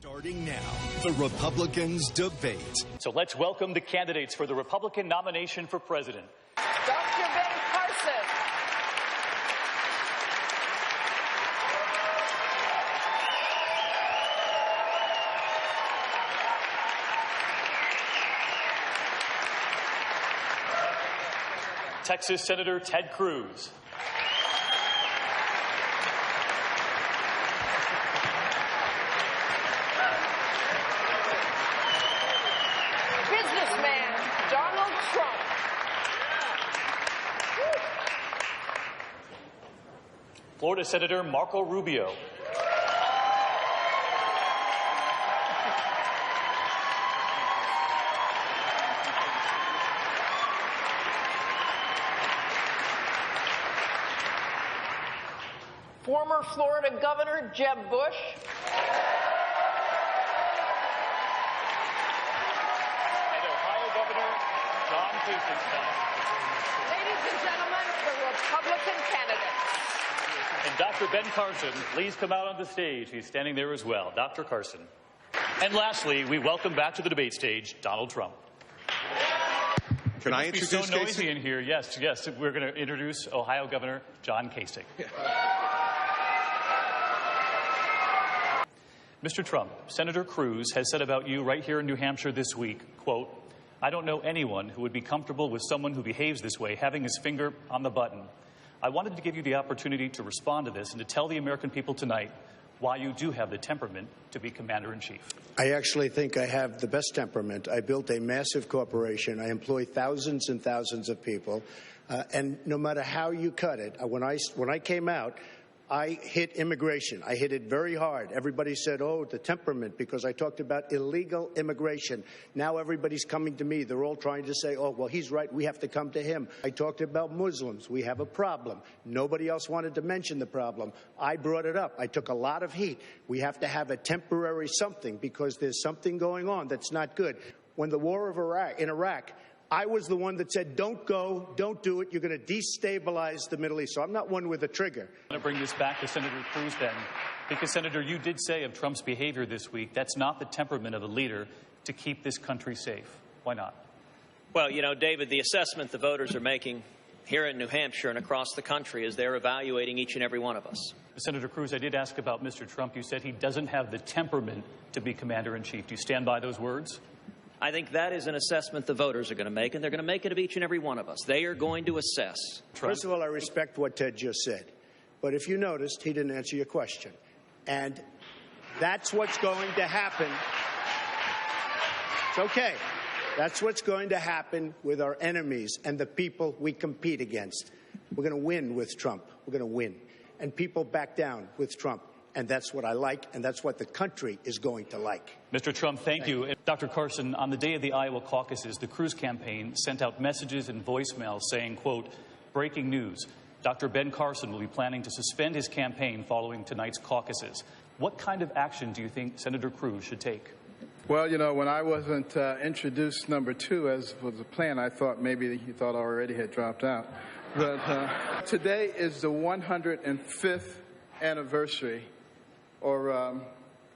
Starting now, the Republicans debate. So let's welcome the candidates for the Republican nomination for president. Dr. Ben Carson. Texas Senator Ted Cruz. Businessman Donald Trump. Florida Senator Marco Rubio. Former Florida Governor Jeb Bush. And Ohio Governor John Kasich. Ladies and gentlemen, the Republican candidates. And Dr. Ben Carson, please come out on the stage. He's standing there as well. Dr. Carson. And lastly, we welcome back to the debate stage Donald Trump. Can I introduce It's so noisy Kasich? in here. Yes. We're going to introduce Ohio Governor John Kasich. Mr. Trump, Senator Cruz has said about you right here in New Hampshire this week, quote, "I don't know anyone who would be comfortable with someone who behaves this way, having his finger on the button." I wanted to give you the opportunity to respond to this and to tell the American people tonight why you do have the temperament to be commander-in-chief. I actually think I have the best temperament. I built a massive corporation. I employ thousands and thousands of people. And no matter how you cut it, when I came out, I hit immigration. I hit it very hard. Everybody said, oh, the temperament, because I talked about illegal immigration. Now everybody's coming to me. They're all trying to say, oh, well, he's right. We have to come to him. I talked about Muslims. We have a problem. Nobody else wanted to mention the problem. I brought it up. I took a lot of heat. We have to have a temporary something because there's something going on that's not good. When the war of Iraq, I was the one that said, don't go, don't do it. You're going to destabilize the Middle East. So I'm not one with a trigger. I'm going to bring this back to Senator Cruz then, because, Senator, you did say of Trump's behavior this week, that's not the temperament of a leader to keep this country safe. Why not? Well, you know, David, the assessment the voters are making here in New Hampshire and across the country is they're evaluating each and every one of us. Senator Cruz, I did ask about Mr. Trump. You said he doesn't have the temperament to be commander-in-chief. Do you stand by those words? I think that is an assessment the voters are going to make, and they're going to make it of each and every one of us. They are going to assess. First of all, I respect what Ted just said. But if you noticed, he didn't answer your question. And that's what's going to happen. It's okay. That's what's going to happen with our enemies and the people we compete against. We're going to win with Trump. We're going to win. And people back down with Trump. And that's what I like, and that's what the country is going to like. Mr. Trump, thank you. Dr. Carson, on the day of the Iowa caucuses, the Cruz campaign sent out messages and voicemails saying, quote, breaking news, Dr. Ben Carson will be planning to suspend his campaign following tonight's caucuses. What kind of action do you think Senator Cruz should take? Well, you know, when I wasn't introduced number 2, as was the plan, I thought maybe he thought I already had dropped out. But today is the 105th anniversary or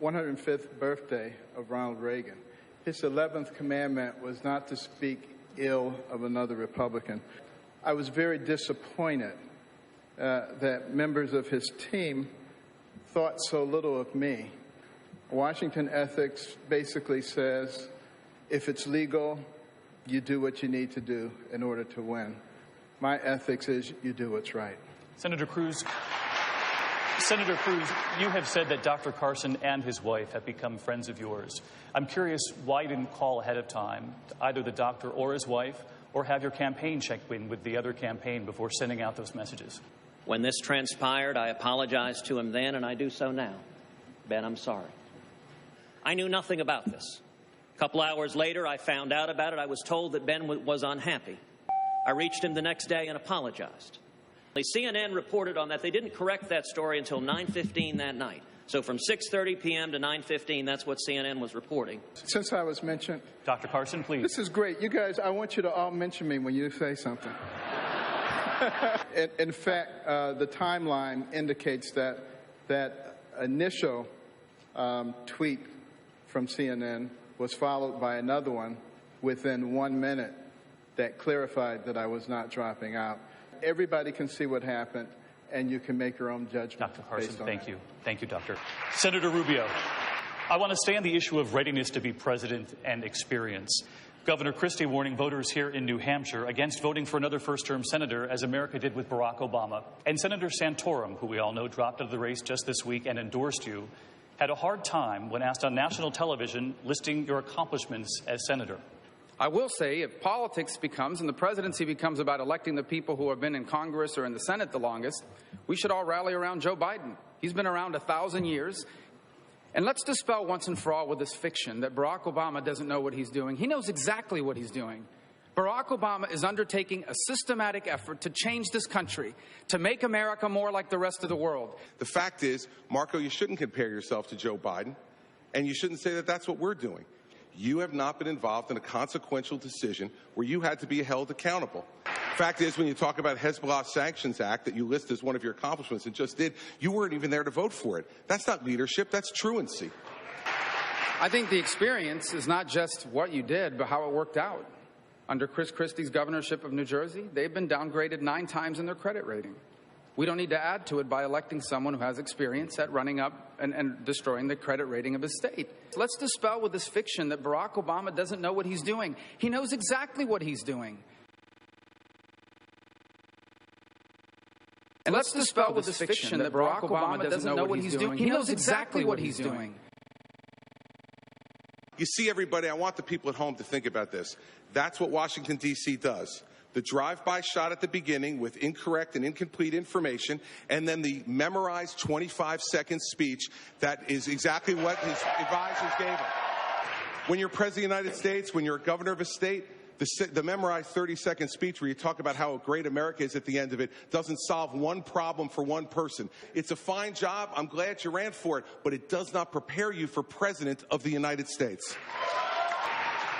105th birthday of Ronald Reagan. His 11th commandment was not to speak ill of another Republican. I was very disappointed that members of his team thought so little of me. Washington ethics basically says, if it's legal, you do what you need to do in order to win. My ethics is you do what's right. Senator Cruz, you have said that Dr. Carson and his wife have become friends of yours. I'm curious why you didn't call ahead of time, either the doctor or his wife, or have your campaign check in with the other campaign before sending out those messages. When this transpired, I apologized to him then, and I do so now. Ben, I'm sorry. I knew nothing about this. A couple hours later, I found out about it. I was told that Ben was unhappy. I reached him the next day and apologized. CNN reported on that. They didn't correct that story until 9:15 that night. So from 6:30 p.m. to 9:15, that's what CNN was reporting. Since I was mentioned, Dr. Carson, please. This is great. You guys, I want you to all mention me when you say something. In fact, the timeline indicates that that initial tweet from CNN was followed by another one within 1 minute that clarified that I was not dropping out. Everybody can see what happened, and you can make your own judgment. Dr. Carson, thank you. That. Thank you, Doctor. Senator Rubio, I want to stay on the issue of readiness to be president and experience. Governor Christie warning voters here in New Hampshire against voting for another first-term senator, as America did with Barack Obama. And Senator Santorum, who we all know dropped out of the race just this week and endorsed you, had a hard time when asked on national television listing your accomplishments as senator. I will say, if politics becomes, and the presidency becomes about electing the people who have been in Congress or in the Senate the longest, we should all rally around Joe Biden. He's been around 1,000 years. And let's dispel once and for all with this fiction that Barack Obama doesn't know what he's doing. He knows exactly what he's doing. Barack Obama is undertaking a systematic effort to change this country, to make America more like the rest of the world. The fact is, Marco, you shouldn't compare yourself to Joe Biden, and you shouldn't say that that's what we're doing. You have not been involved in a consequential decision where you had to be held accountable. Fact is, when you talk about Hezbollah Sanctions Act that you list as one of your accomplishments and just did, you weren't even there to vote for it. That's not leadership, that's truancy. I think the experience is not just what you did, but how it worked out. Under Chris Christie's governorship of New Jersey, they've been downgraded 9 times in their credit rating. We don't need to add to it by electing someone who has experience at running up and destroying the credit rating of his state. Let's dispel with this fiction that Barack Obama doesn't know what he's doing. He knows exactly what he's doing. And let's dispel with this fiction that Barack Obama doesn't know what he's doing. He knows exactly what he's doing. You see, everybody, I want the people at home to think about this. That's what Washington, D.C. does. The drive-by shot at the beginning with incorrect and incomplete information, and then the memorized 25-second speech that is exactly what his advisors gave him. When you're president of the United States, when you're a governor of a state, the memorized 30-second speech where you talk about how great America is at the end of it doesn't solve one problem for one person. It's a fine job. I'm glad you ran for it, but it does not prepare you for president of the United States.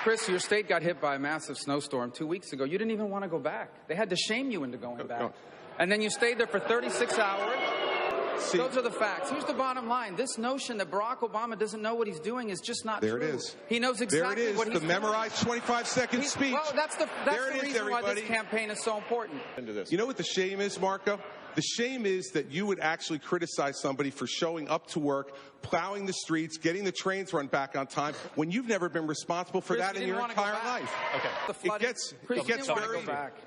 Chris, your state got hit by a massive snowstorm 2 weeks ago. You didn't even want to go back. They had to shame you into going back. And then you stayed there for 36 hours. See, those are the facts. Here's the bottom line. This notion that Barack Obama doesn't know what he's doing is just not true. There it is. He knows exactly what he's doing. The memorized 25-second speech. Well, that's the reason why this campaign is so important. You know what the shame is, Marco? The shame is that you would actually criticize somebody for showing up to work, plowing the streets, getting the trains run back on time, when you've never been responsible for that in your entire life. Okay.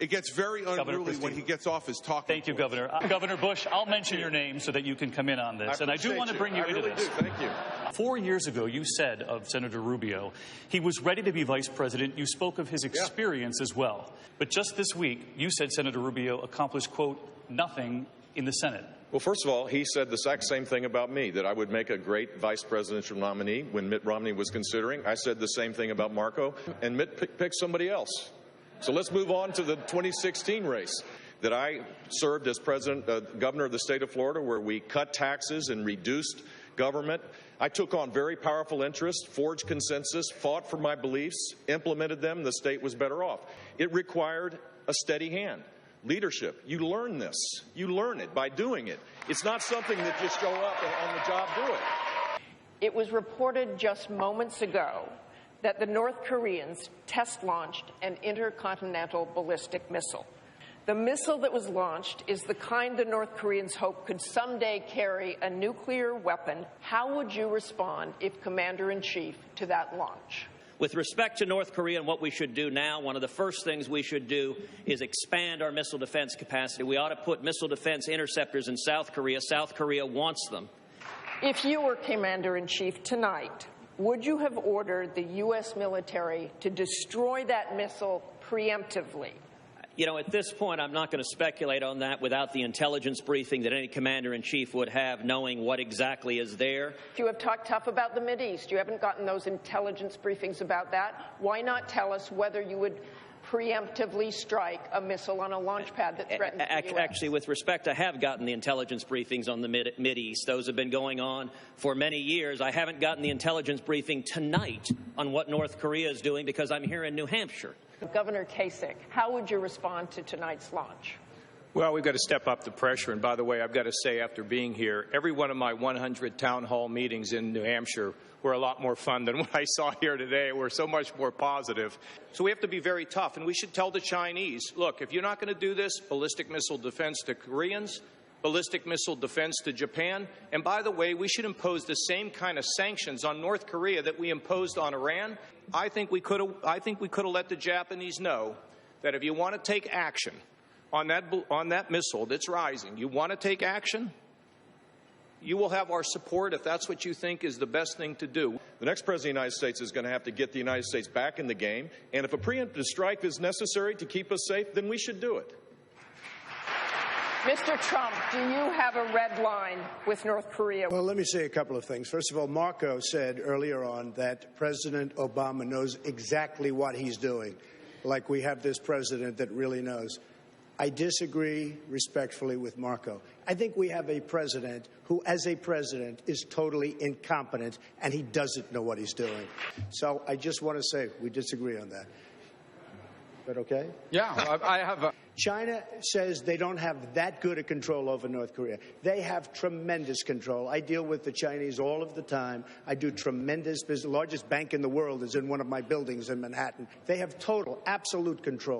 It gets very unruly when he gets off his talking. Thank you, Governor. Governor Bush, I'll mention your name so that you can come in on this. And I do want to bring you into this. Thank you. 4 years ago, you said of Senator Rubio, he was ready to be vice president. You spoke of his experience as well. But just this week, you said Senator Rubio accomplished, quote, nothing in the Senate. Well, first of all, he said the exact same thing about me, that I would make a great vice presidential nominee when Mitt Romney was considering. I said the same thing about Marco, and Mitt picked somebody else. So let's move on to the 2016 race. That I served as governor of the state of Florida, where we cut taxes and reduced government. I took on very powerful interests, forged consensus, fought for my beliefs, implemented them. The state was better off. It required a steady hand. Leadership. You learn this. You learn it by doing it. It's not something that just show up and on the job do it. It was reported just moments ago that the North Koreans test-launched an intercontinental ballistic missile. The missile that was launched is the kind the North Koreans hope could someday carry a nuclear weapon. How would you respond if Commander-in-Chief to that launch? With respect to North Korea and what we should do now, one of the first things we should do is expand our missile defense capacity. We ought to put missile defense interceptors in South Korea. South Korea wants them. If you were Commander-in-Chief tonight, would you have ordered the U.S. military to destroy that missile preemptively? You know, at this point, I'm not going to speculate on that without the intelligence briefing that any commander-in-chief would have, knowing what exactly is there. You have talked tough about the Mideast. You haven't gotten those intelligence briefings about that. Why not tell us whether you would preemptively strike a missile on a launch pad that threatens the U.S.? Actually, with respect, I have gotten the intelligence briefings on the Mideast. Those have been going on for many years. I haven't gotten the intelligence briefing tonight on what North Korea is doing because I'm here in New Hampshire. Governor Kasich, how would you respond to tonight's launch? Well, we've got to step up the pressure. And by the way, I've got to say, after being here, every one of my 100 town hall meetings in New Hampshire were a lot more fun than what I saw here today. We're so much more positive. So we have to be very tough. And we should tell the Chinese, look, if you're not going to do this, ballistic missile defense to Koreans, ballistic missile defense to Japan. And by the way, we should impose the same kind of sanctions on North Korea that we imposed on Iran. I think we could have let the Japanese know that if you want to take action on that missile that's rising, you want to take action, you will have our support if that's what you think is the best thing to do. The next president of the United States is going to have to get the United States back in the game. And if a preemptive strike is necessary to keep us safe, then we should do it. Mr. Trump, do you have a red line with North Korea? Well, let me say a couple of things. First of all, Marco said earlier on that President Obama knows exactly what he's doing, like we have this president that really knows. I disagree respectfully with Marco. I think we have a president who, as a president, is totally incompetent, and he doesn't know what he's doing. So I just want to say we disagree on that. Is that okay? Yeah, I have a... China says they don't have that good a control over North Korea. They have tremendous control. I deal with the Chinese all of the time. I do tremendous business. The largest bank in the world is in one of my buildings in Manhattan. They have total, absolute control.